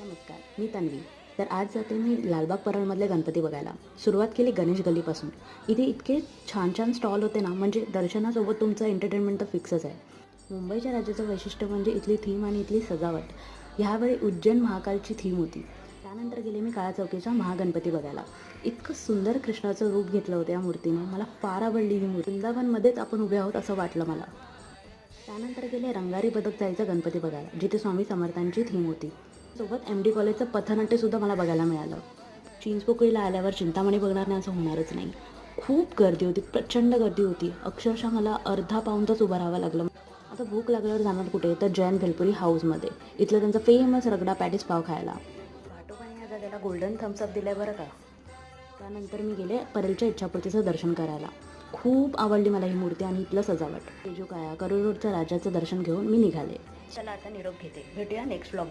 नमस्कार, मी तन्वी. तर आज जाते मी लालबाग परळमधले गणपती बघायला. सुरुवात केली गणेश गल्लीपासून. इथे इतके छान छान स्टॉल होते ना, म्हणजे दर्शनासोबत तुमचं एंटरटेनमेंट तर फिक्सच आहे. मुंबईच्या राज्याचं वैशिष्ट्य म्हणजे इथली थीम आणि इथली सजावट. ह्यावेळी उज्जैन महाकालची थीम होती. त्यानंतर गेले मी काळा चौकीचा महागणपती बघायला. इतकं सुंदर कृष्णाचं रूप घेतलं होतं या मूर्तीने. मला फार आवडली ही मूर्ती. वृंदावनमध्येच आपण उभे आहोत असं वाटलं मला. त्यानंतर गेले रंगारी बदक जायचा गणपती बघायला, जिथे स्वामी समर्थांची थीम होती. सोबत MD कॉलेजचं पथनाट्यसुद्धा मला बघायला मिळालं. चिंचपोकळीला आल्यावर चिंतामणी बघणार नाही असं होणारच नाही. खूप गर्दी होती, प्रचंड गर्दी होती. अक्षरशः मला अर्धा पाऊण तास उभं राहावं लागलं. आता भूक लागल्यावर जाणार कुठे, तर जैन भेलपुरी हाऊसमध्ये. इथलं त्यांचं फेमस रगडा पॅटीस पाव खायला. भाटोबाने आता त्याला गोल्डन थम्सअप दिलं बरं का. त्यानंतर मी गेले परेलच्या इच्छापूर्तीचं दर्शन करायला. खूप आवडली मला ही मूर्ती आणि इथलं सजावट. तेजू काया करोड रोडच्या राजाचं दर्शन घेऊन मी निघाले. चला आता निरोप घेते. भेटूया नेक्स्ट व्लॉगमध्ये.